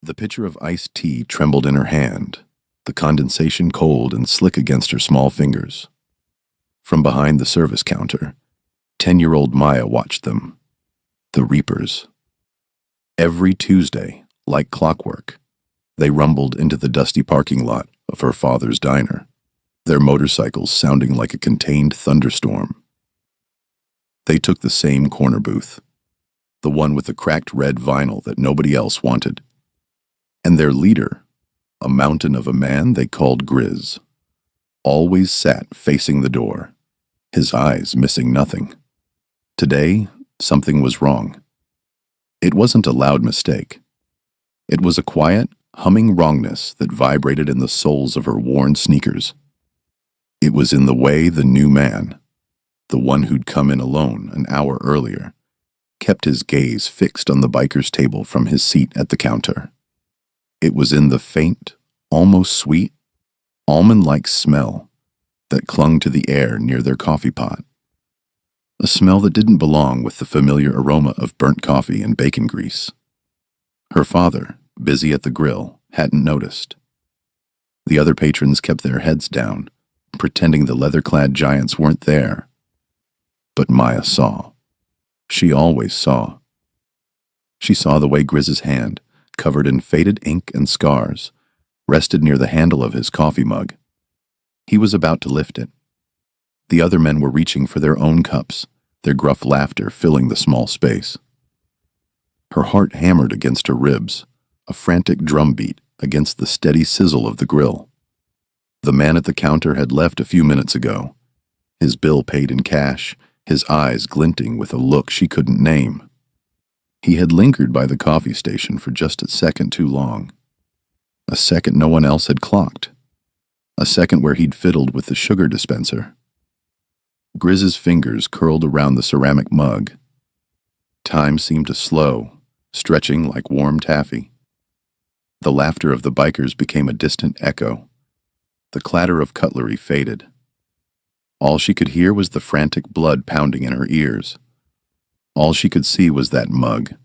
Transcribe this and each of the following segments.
The pitcher of iced tea trembled in her hand, the condensation cold and slick against her small fingers. From behind the service counter, 10-year-old Maya watched them. The Reapers. Every Tuesday, like clockwork, they rumbled into the dusty parking lot of her father's diner, their motorcycles sounding like a contained thunderstorm. They took the same corner booth, the one with the cracked red vinyl that nobody else wanted. And their leader, a mountain of a man they called Grizz, always sat facing the door, his eyes missing nothing. Today, something was wrong. It wasn't a loud mistake. It was a quiet, humming wrongness that vibrated in the soles of her worn sneakers. It was in the way the new man, the one who'd come in alone an hour earlier, kept his gaze fixed on the biker's table from his seat at the counter. It was in the faint, almost sweet, almond-like smell that clung to the air near their coffee pot. A smell that didn't belong with the familiar aroma of burnt coffee and bacon grease. Her father, busy at the grill, hadn't noticed. The other patrons kept their heads down, pretending the leather-clad giants weren't there. But Maya saw. She always saw. She saw the way Grizz's hand, covered in faded ink and scars, rested near the handle of his coffee mug. He was about to lift it. The other men were reaching for their own cups, their gruff laughter filling the small space. Her heart hammered against her ribs, a frantic drumbeat against the steady sizzle of the grill. The man at the counter had left a few minutes ago, his bill paid in cash, his eyes glinting with a look she couldn't name. He had lingered by the coffee station for just a second too long. A second no one else had clocked. A second where he'd fiddled with the sugar dispenser. Grizz's fingers curled around the ceramic mug. Time seemed to slow, stretching like warm taffy. The laughter of the bikers became a distant echo. The clatter of cutlery faded. All she could hear was the frantic blood pounding in her ears. All she could see was that mug,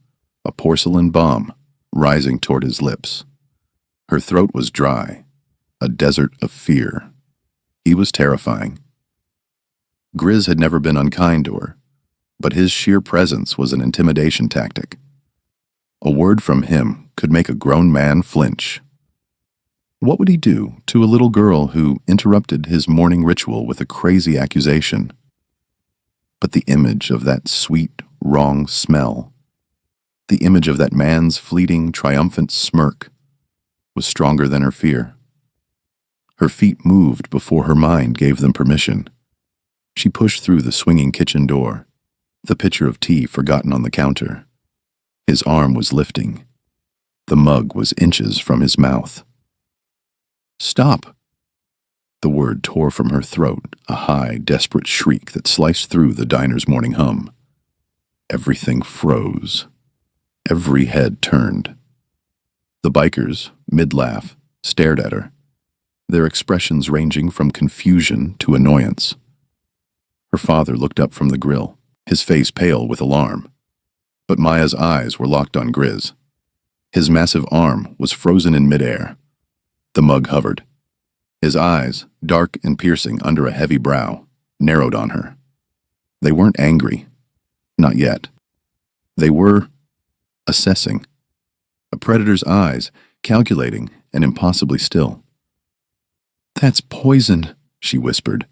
a porcelain bomb, rising toward his lips. Her throat was dry, a desert of fear. He was terrifying. Grizz had never been unkind to her, but his sheer presence was an intimidation tactic. A word from him could make a grown man flinch. What would he do to a little girl who interrupted his morning ritual with a crazy accusation? But the image of that sweet, wrong smell, the image of that man's fleeting, triumphant smirk, was stronger than her fear. Her feet moved before her mind gave them permission. She pushed through the swinging kitchen door, the pitcher of tea forgotten on the counter. His arm was lifting. The mug was inches from his mouth. "Stop!" The word tore from her throat, a high, desperate shriek that sliced through the diner's morning hum. Everything froze. Every head turned. The bikers, mid-laugh, stared at her, their expressions ranging from confusion to annoyance. Her father looked up from the grill, his face pale with alarm. But Maya's eyes were locked on Grizz. His massive arm was frozen in midair. The mug hovered. His eyes, dark and piercing under a heavy brow, narrowed on her. They weren't angry. Not yet. They were assessing. A predator's eyes, calculating and impossibly still. "That's poison," she whispered,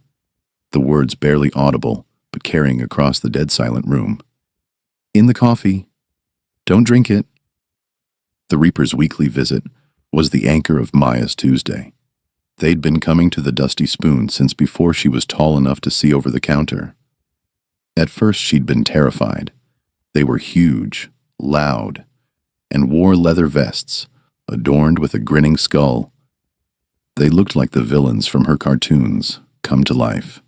the words barely audible, but carrying across the dead-silent room. "In the coffee. Don't drink it." The Reaper's weekly visit was the anchor of Maya's Tuesday. They'd been coming to the Dusty Spoon since before she was tall enough to see over the counter. At first she'd been terrified. They were huge, loud, and wore leather vests, adorned with a grinning skull. They looked like the villains from her cartoons, come to life.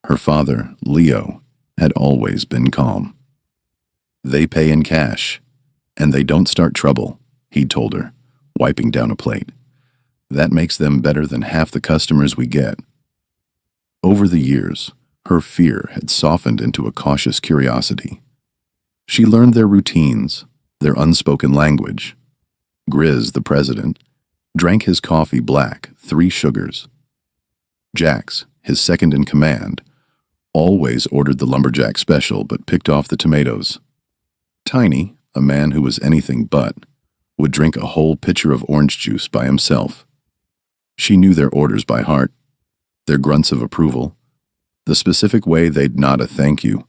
Her father, Leo, had always been calm. "They pay in cash, and they don't start trouble," he'd told her, wiping down a plate. "That makes them better than half the customers we get." Over the years, her fear had softened into a cautious curiosity. She learned their routines, their unspoken language. Grizz, the president, drank his coffee black, 3 sugars. Jax, his second in command, always ordered the lumberjack special but picked off the tomatoes. Tiny, a man who was anything but, would drink a whole pitcher of orange juice by himself. She knew their orders by heart, their grunts of approval, the specific way they'd nod a thank you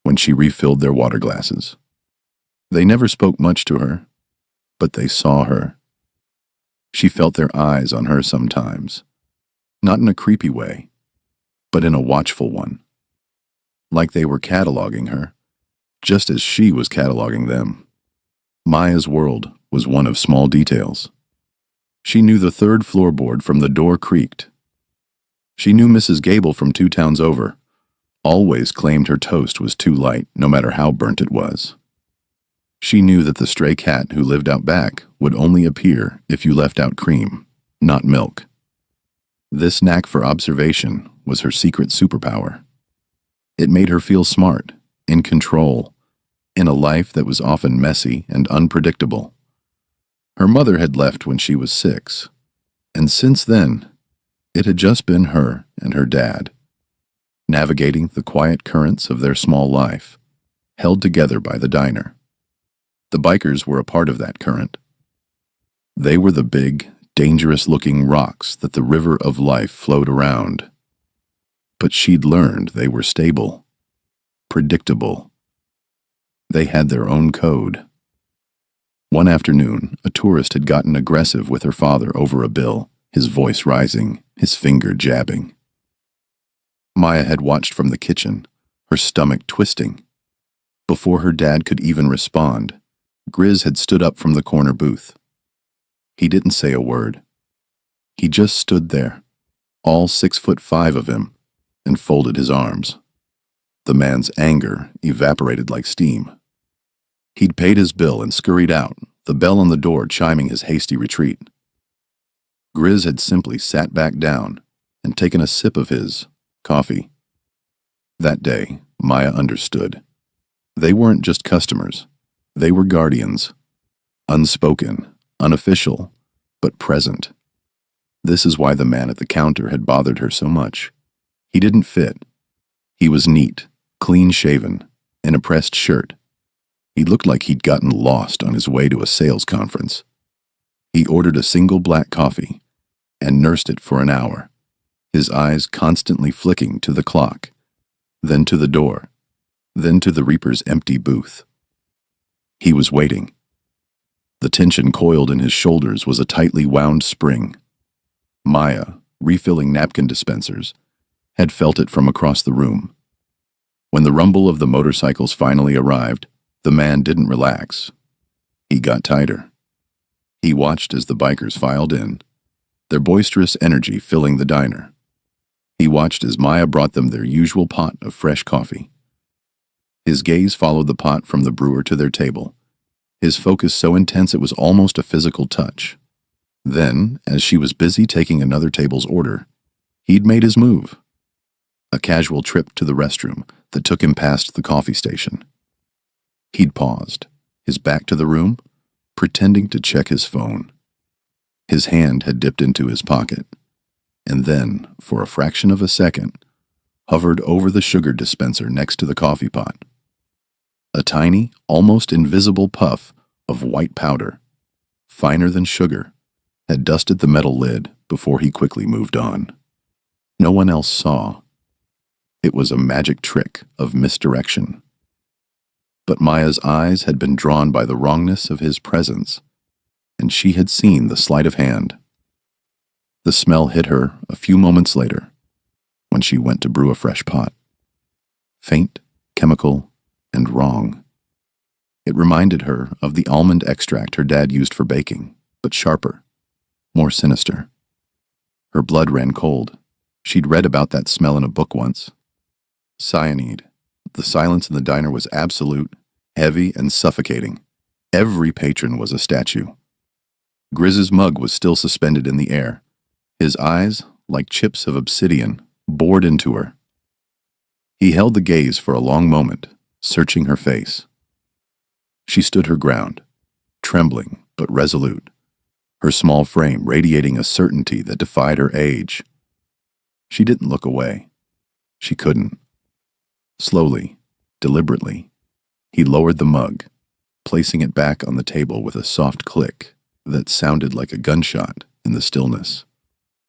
when she refilled their water glasses. They never spoke much to her, but they saw her. She felt their eyes on her sometimes, not in a creepy way, but in a watchful one, like they were cataloging her, just as she was cataloging them. Maya's world was one of small details. She knew the 3rd floorboard from the door creaked. She knew Mrs. Gable from 2 towns over, always claimed her toast was too light no matter how burnt it was. She knew that the stray cat who lived out back would only appear if you left out cream, not milk. This knack for observation was her secret superpower. It made her feel smart, in control, in a life that was often messy and unpredictable. Her mother had left when she was 6, and since then, it had just been her and her dad, navigating the quiet currents of their small life, held together by the diner. The bikers were a part of that current. They were the big, dangerous-looking rocks that the river of life flowed around. But she'd learned they were stable, predictable. They had their own code. One afternoon, a tourist had gotten aggressive with her father over a bill, his voice rising, his finger jabbing. Maya had watched from the kitchen, her stomach twisting. Before her dad could even respond, Grizz had stood up from the corner booth. He didn't say a word. He just stood there, all 6'5" of him, and folded his arms. The man's anger evaporated like steam. He'd paid his bill and scurried out, the bell on the door chiming his hasty retreat. Grizz had simply sat back down and taken a sip of his coffee. That day, Maya understood. They weren't just customers. They were guardians. Unspoken, unofficial, but present. This is why the man at the counter had bothered her so much. He didn't fit. He was neat, clean-shaven, in a pressed shirt. He looked like he'd gotten lost on his way to a sales conference. He ordered a single black coffee and nursed it for an hour, his eyes constantly flicking to the clock, then to the door, then to the Reaper's empty booth. He was waiting. The tension coiled in his shoulders was a tightly wound spring. Maya, refilling napkin dispensers, had felt it from across the room. When the rumble of the motorcycles finally arrived, the man didn't relax. He got tighter. He watched as the bikers filed in, their boisterous energy filling the diner. He watched as Maya brought them their usual pot of fresh coffee. His gaze followed the pot from the brewer to their table, his focus so intense it was almost a physical touch. Then, as she was busy taking another table's order, he'd made his move. A casual trip to the restroom that took him past the coffee station. He'd paused, his back to the room, pretending to check his phone. His hand had dipped into his pocket, and then, for a fraction of a second, hovered over the sugar dispenser next to the coffee pot. A tiny, almost invisible puff of white powder, finer than sugar, had dusted the metal lid before he quickly moved on. No one else saw. It was a magic trick of misdirection. But Maya's eyes had been drawn by the wrongness of his presence, and she had seen the sleight of hand. The smell hit her a few moments later, when she went to brew a fresh pot. Faint, chemical, and wrong. It reminded her of the almond extract her dad used for baking, but sharper, more sinister. Her blood ran cold. She'd read about that smell in a book once. Cyanide. The silence in the diner was absolute, heavy, and suffocating. Every patron was a statue. Grizz's mug was still suspended in the air. His eyes, like chips of obsidian, bored into her. He held the gaze for a long moment, searching her face. She stood her ground, trembling but resolute, her small frame radiating a certainty that defied her age. She didn't look away. She couldn't. Slowly, deliberately, he lowered the mug, placing it back on the table with a soft click that sounded like a gunshot in the stillness.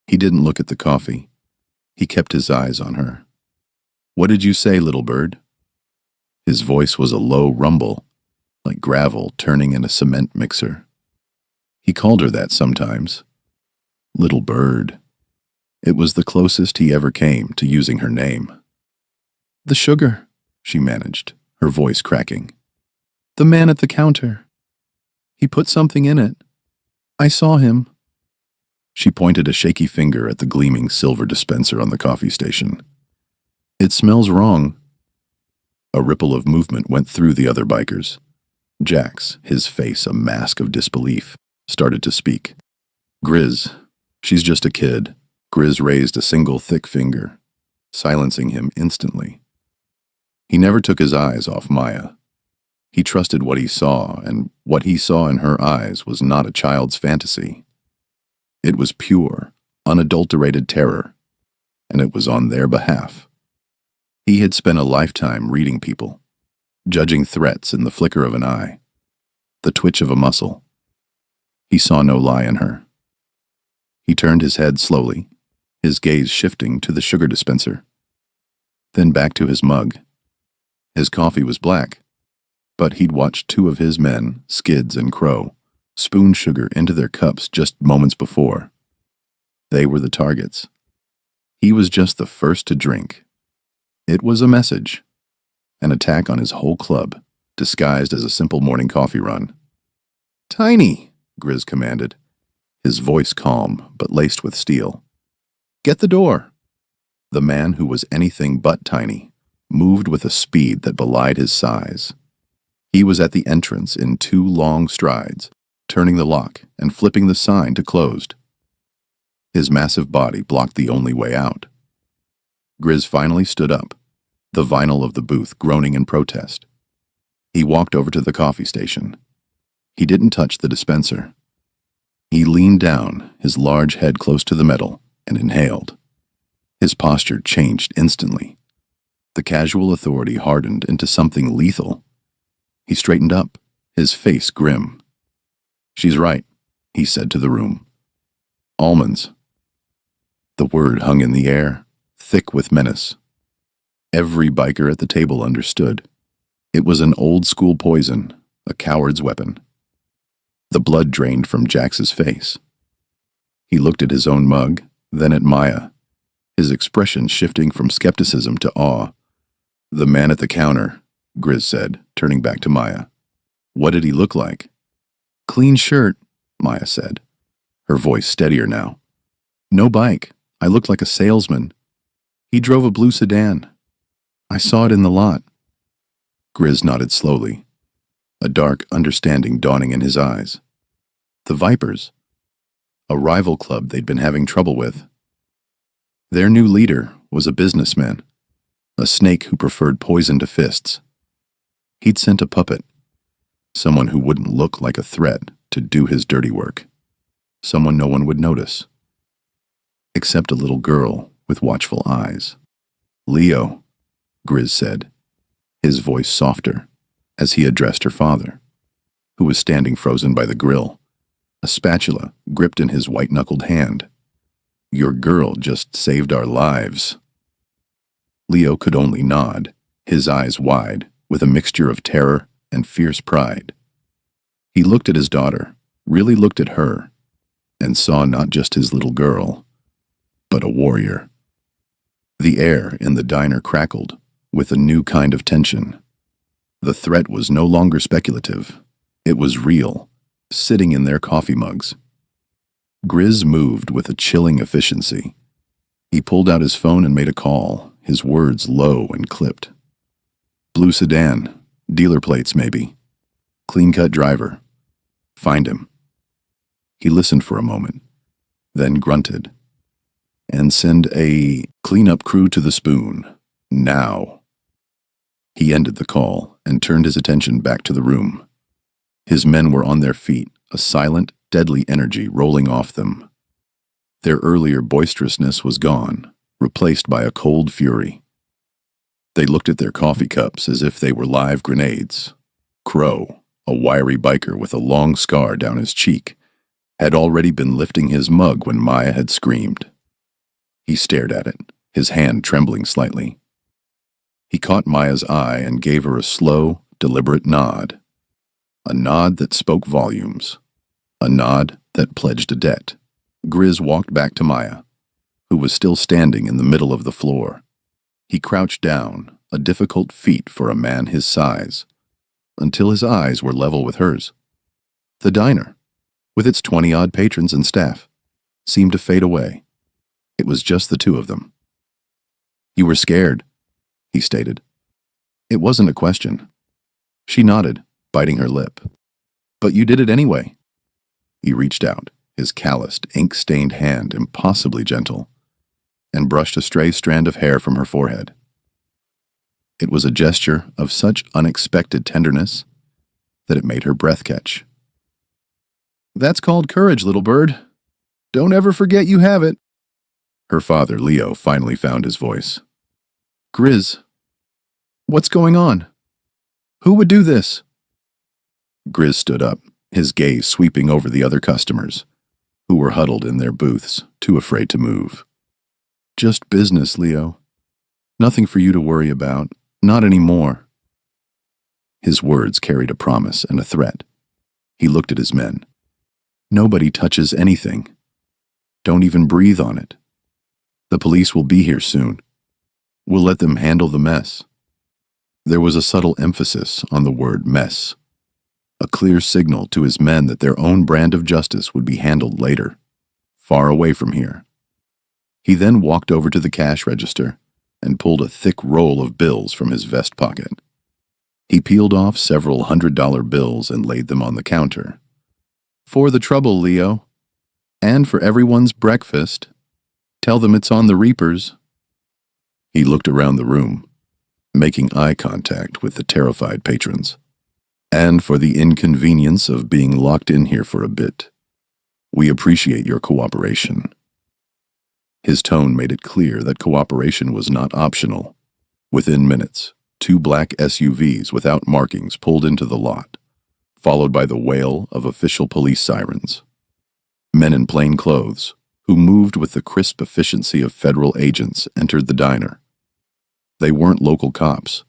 He didn't look at the coffee. He kept his eyes on her. "What did you say, little bird?" His voice was a low rumble, like gravel turning in a cement mixer. He called her that sometimes. Little bird. It was the closest he ever came to using her name. "The sugar," she managed, her voice cracking. "The man at the counter. He put something in it. I saw him." She pointed a shaky finger at the gleaming silver dispenser on the coffee station. "It smells wrong." A ripple of movement went through the other bikers. Jax, his face a mask of disbelief, started to speak. "Grizz, she's just a kid." Grizz raised a single thick finger, silencing him instantly. He never took his eyes off Maya. He trusted what he saw, and what he saw in her eyes was not a child's fantasy. It was pure, unadulterated terror, and it was on their behalf. He had spent a lifetime reading people, judging threats in the flicker of an eye, the twitch of a muscle. He saw no lie in her. He turned his head slowly, his gaze shifting to the sugar dispenser, then back to his mug. His coffee was black, but he'd watched two of his men, Skids and Crow, spoon sugar into their cups just moments before. They were the targets. He was just the first to drink. It was a message, an attack on his whole club, disguised as a simple morning coffee run. "Tiny," Grizz commanded, his voice calm but laced with steel. "Get the door." The man, who was anything but tiny, moved with a speed that belied his size. He was at the entrance in 2 long strides, turning the lock and flipping the sign to closed. His massive body blocked the only way out. Grizz finally stood up, the vinyl of the booth groaning in protest. He walked over to the coffee station. He didn't touch the dispenser. He leaned down, his large head close to the metal, and inhaled. His posture changed instantly. The casual authority hardened into something lethal. He straightened up, his face grim. "She's right," he said to the room. "Almonds." The word hung in the air, thick with menace. Every biker at the table understood. It was an old-school poison, a coward's weapon. The blood drained from Jax's face. He looked at his own mug, then at Maya, his expression shifting from skepticism to awe. "The man at the counter," Grizz said, turning back to Maya. "What did he look like?" "Clean shirt," Maya said, her voice steadier now. "No bike. I looked like a salesman. He drove a blue sedan. I saw it in the lot." Grizz nodded slowly, a dark understanding dawning in his eyes. The Vipers, a rival club they'd been having trouble with. Their new leader was a businessman, a snake who preferred poison to fists. He'd sent a puppet, someone who wouldn't look like a threat, to do his dirty work, someone no one would notice, except a little girl with watchful eyes. "Leo," Grizz said, his voice softer, as he addressed her father, who was standing frozen by the grill, a spatula gripped in his white-knuckled hand. "Your girl just saved our lives." Leo could only nod, his eyes wide, with a mixture of terror and fierce pride. He looked at his daughter, really looked at her, and saw not just his little girl, but a warrior. The air in the diner crackled with a new kind of tension. The threat was no longer speculative. It was real, sitting in their coffee mugs. Grizz moved with a chilling efficiency. He pulled out his phone and made a call, his words low and clipped. "Blue sedan, dealer plates maybe. Clean-cut driver. Find him." He listened for a moment, then grunted. "And send a cleanup crew to the spoon. Now." He ended the call and turned his attention back to the room. His men were on their feet, a silent, deadly energy rolling off them. Their earlier boisterousness was gone, replaced by a cold fury. They looked at their coffee cups as if they were live grenades. Crow, a wiry biker with a long scar down his cheek, had already been lifting his mug when Maya had screamed. He stared at it, his hand trembling slightly. He caught Maya's eye and gave her a slow, deliberate nod. A nod that spoke volumes. A nod that pledged a debt. Grizz walked back to Maya, who was still standing in the middle of the floor. He crouched down, a difficult feat for a man his size, until his eyes were level with hers. The diner, with its 20-odd patrons and staff, seemed to fade away. It was just the two of them. "You were scared," he stated. It wasn't a question. She nodded, biting her lip. "But you did it anyway." He reached out, his calloused, ink-stained hand impossibly gentle, and brushed a stray strand of hair from her forehead. It was a gesture of such unexpected tenderness that it made her breath catch. "That's called courage, little bird. Don't ever forget you have it." Her father, Leo, finally found his voice. "Grizz, what's going on? Who would do this?" Grizz stood up, his gaze sweeping over the other customers, who were huddled in their booths, too afraid to move. "Just business, Leo. Nothing for you to worry about. Not anymore." His words carried a promise and a threat. He looked at his men. "Nobody touches anything. Don't even breathe on it. The police will be here soon. We'll let them handle the mess." There was a subtle emphasis on the word mess, a clear signal to his men that their own brand of justice would be handled later, far away from here. He then walked over to the cash register and pulled a thick roll of bills from his vest pocket. He peeled off several $100 bills and laid them on the counter. "For the trouble, Leo. And for everyone's breakfast. Tell them it's on the Reapers." He looked around the room, making eye contact with the terrified patrons. "And for the inconvenience of being locked in here for a bit. We appreciate your cooperation." His tone made it clear that cooperation was not optional. Within minutes, 2 black SUVs without markings pulled into the lot, followed by the wail of official police sirens. Men in plain clothes, who moved with the crisp efficiency of federal agents, entered the diner. They weren't local cops.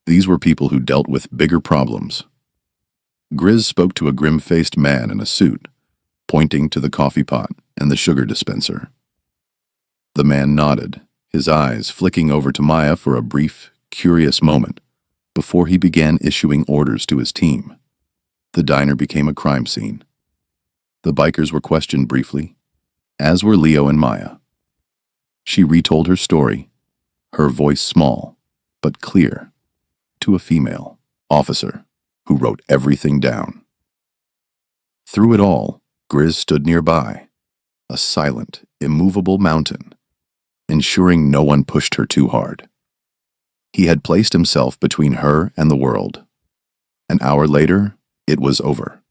These were people who dealt with bigger problems. Grizz spoke to a grim-faced man in a suit, pointing to the coffee pot and the sugar dispenser. The man nodded, his eyes flicking over to Maya for a brief, curious moment, before he began issuing orders to his team. The diner became a crime scene. The bikers were questioned briefly, as were Leo and Maya. She retold her story, her voice small, but clear, to a female officer who wrote everything down. Through it all, Grizz stood nearby, a silent, immovable mountain, ensuring no one pushed her too hard. He had placed himself between her and the world. An hour later, it was over.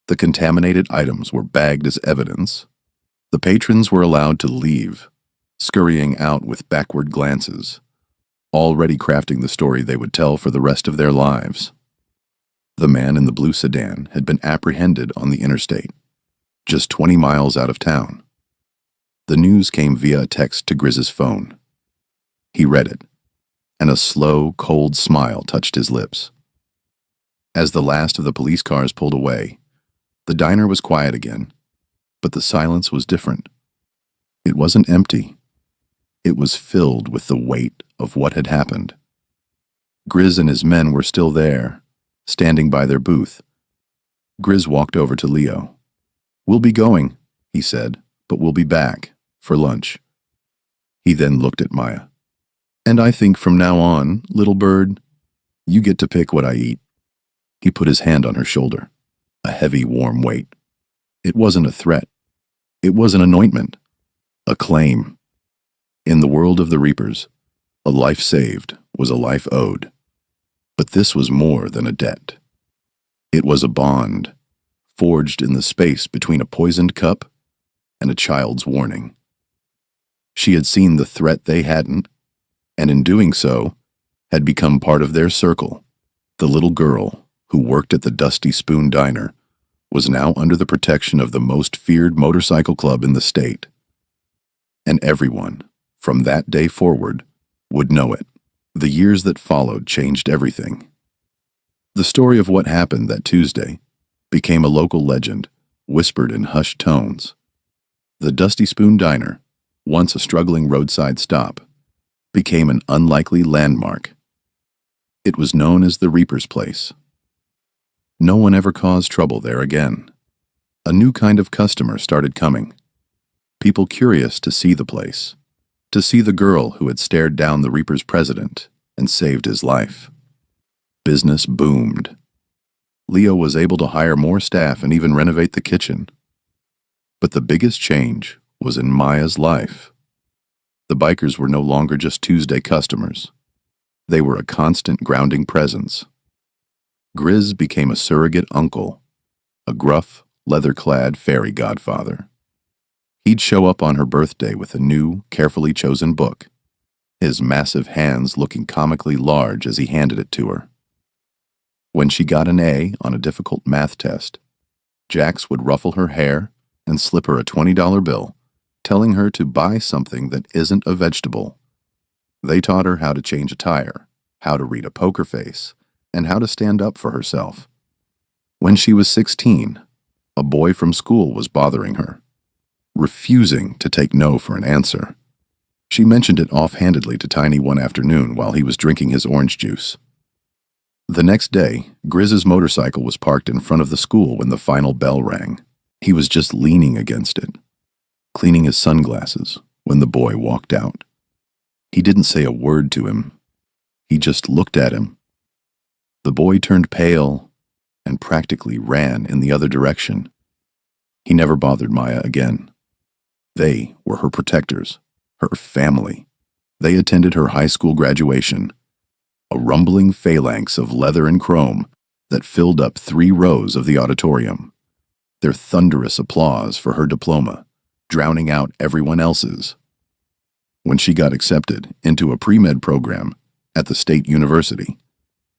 The contaminated items were bagged as evidence. The patrons were allowed to leave, scurrying out with backward glances, already crafting the story they would tell for the rest of their lives. The man in the blue sedan had been apprehended on the interstate, just 20 miles out of town. The news came via a text to Grizz's phone. He read it, and a slow, cold smile touched his lips. As the last of the police cars pulled away, the diner was quiet again, but the silence was different. It wasn't empty. It was filled with the weight of what had happened. Grizz and his men were still there, standing by their booth. Grizz walked over to Leo. "We'll be going," he said, "but we'll be back for lunch." He then looked at Maya. "And I think from now on, little bird, you get to pick what I eat." He put his hand on her shoulder, a heavy, warm weight. It wasn't a threat. It was an anointment, a claim. In the world of the Reapers, a life saved was a life owed. But this was more than a debt. It was a bond, forged in the space between a poisoned cup and a child's warning. She had seen the threat they hadn't, and in doing so, had become part of their circle. The little girl, who worked at the Dusty Spoon Diner, was now under the protection of the most feared motorcycle club in the state. And everyone, from that day forward, would know it. The years that followed changed everything. The story of what happened that Tuesday became a local legend, whispered in hushed tones. The Dusty Spoon Diner, once a struggling roadside stop, became an unlikely landmark. It was known as the Reaper's Place. No one ever caused trouble there again. A new kind of customer started coming. People curious to see the place, to see the girl who had stared down the Reaper's president and saved his life. Business boomed. Leo was able to hire more staff and even renovate the kitchen. But the biggest change was in Maya's life. The bikers were no longer just Tuesday customers. They were a constant grounding presence. Grizz became a surrogate uncle, a gruff, leather-clad fairy godfather. He'd show up on her birthday with a new, carefully chosen book, his massive hands looking comically large as he handed it to her. When she got an A on a difficult math test, Jax would ruffle her hair and slip her a $20 bill, telling her to buy something that isn't a vegetable. They taught her how to change a tire, how to read a poker face, and how to stand up for herself. When she was 16, a boy from school was bothering her, refusing to take no for an answer. She mentioned it offhandedly to Tiny one afternoon while he was drinking his orange juice. The next day, Grizz's motorcycle was parked in front of the school when the final bell rang. He was just leaning against it, cleaning his sunglasses, when the boy walked out. He didn't say a word to him. He just looked at him. The boy turned pale and practically ran in the other direction. He never bothered Maya again. They were her protectors, her family. They attended her high school graduation, a rumbling phalanx of leather and chrome that filled up 3 rows of the auditorium. Their thunderous applause for her diploma, drowning out everyone else's. When she got accepted into a pre-med program at the state university,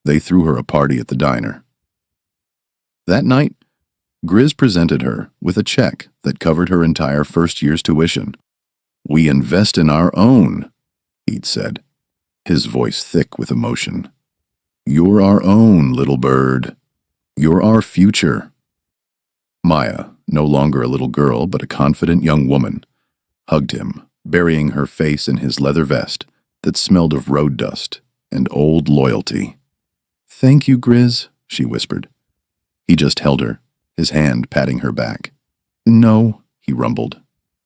they threw her a party at the diner. That night, Grizz presented her with a check that covered her entire first year's tuition. "We invest in our own," he'd said, his voice thick with emotion. "You're our own, little bird. You're our future." Maya, no longer a little girl but a confident young woman, hugged him, burying her face in his leather vest that smelled of road dust and old loyalty. "Thank you, Grizz," she whispered. He just held her, his hand patting her back. "No," he rumbled.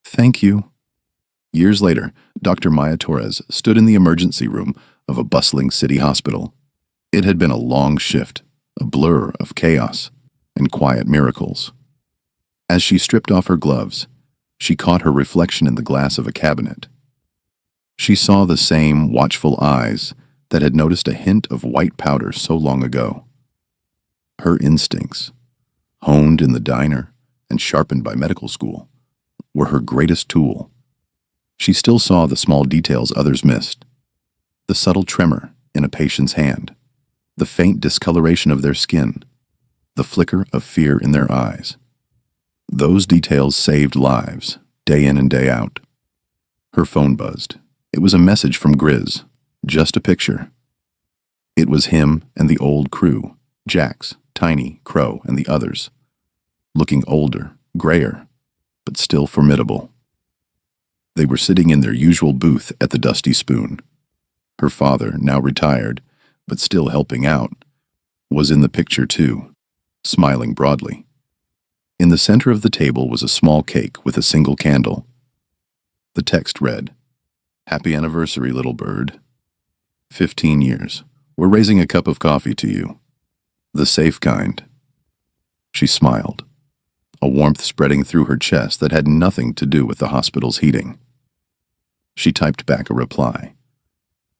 "Thank you." Years later, Dr. Maya Torres stood in the emergency room of a bustling city hospital. It had been a long shift, a blur of chaos and quiet miracles. As she stripped off her gloves, she caught her reflection in the glass of a cabinet. She saw the same watchful eyes that had noticed a hint of white powder so long ago. Her instincts, honed in the diner and sharpened by medical school, were her greatest tool. She still saw the small details others missed, the subtle tremor in a patient's hand, the faint discoloration of their skin, the flicker of fear in their eyes. Those details saved lives, day in and day out. Her phone buzzed. It was a message from Grizz, just a picture. It was him and the old crew, Jax, Tiny, Crow, and the others, looking older, grayer, but still formidable. They were sitting in their usual booth at the Dusty Spoon. Her father, now retired, but still helping out, was in the picture too, smiling broadly. In the center of the table was a small cake with a single candle. The text read, "Happy anniversary, little bird. 15 years. We're raising a cup of coffee to you. The safe kind." She smiled, a warmth spreading through her chest that had nothing to do with the hospital's heating. She typed back a reply.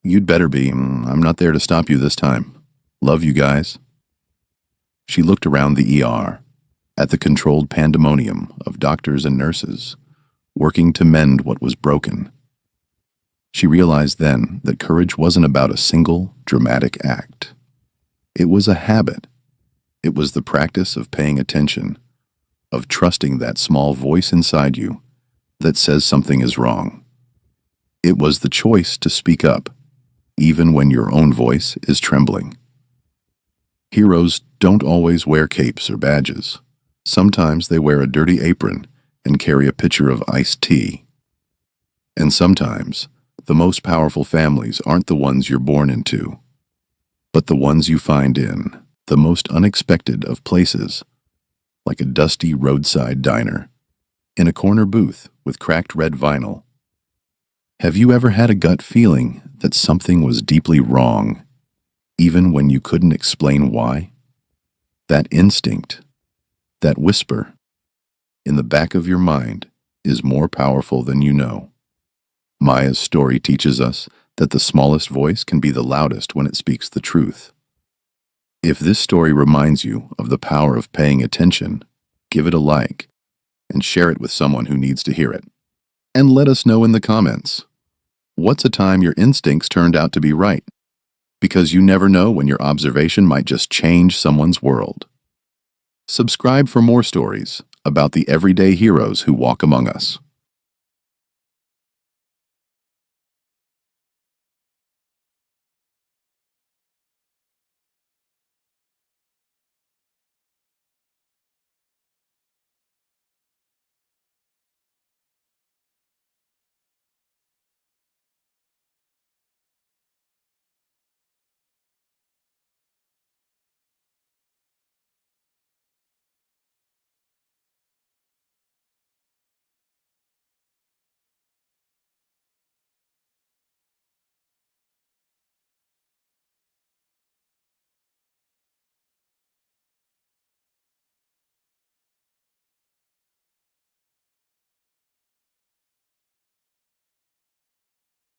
"You'd better be. I'm not there to stop you this time. Love you guys." She looked around the ER. at the controlled pandemonium of doctors and nurses, working to mend what was broken. She realized then that courage wasn't about a single, dramatic act. It was a habit. It was the practice of paying attention, of trusting that small voice inside you that says something is wrong. It was the choice to speak up, even when your own voice is trembling. Heroes don't always wear capes or badges. Sometimes they wear a dirty apron and carry a pitcher of iced tea. And sometimes, the most powerful families aren't the ones you're born into, but the ones you find in the most unexpected of places, like a dusty roadside diner, in a corner booth with cracked red vinyl. Have you ever had a gut feeling that something was deeply wrong, even when you couldn't explain why? That instinct, that whisper, in the back of your mind is more powerful than you know. Maya's story teaches us that the smallest voice can be the loudest when it speaks the truth. If this story reminds you of the power of paying attention, give it a like and share it with someone who needs to hear it. And let us know in the comments, what's a time your instincts turned out to be right? Because you never know when your observation might just change someone's world. Subscribe for more stories about the everyday heroes who walk among us.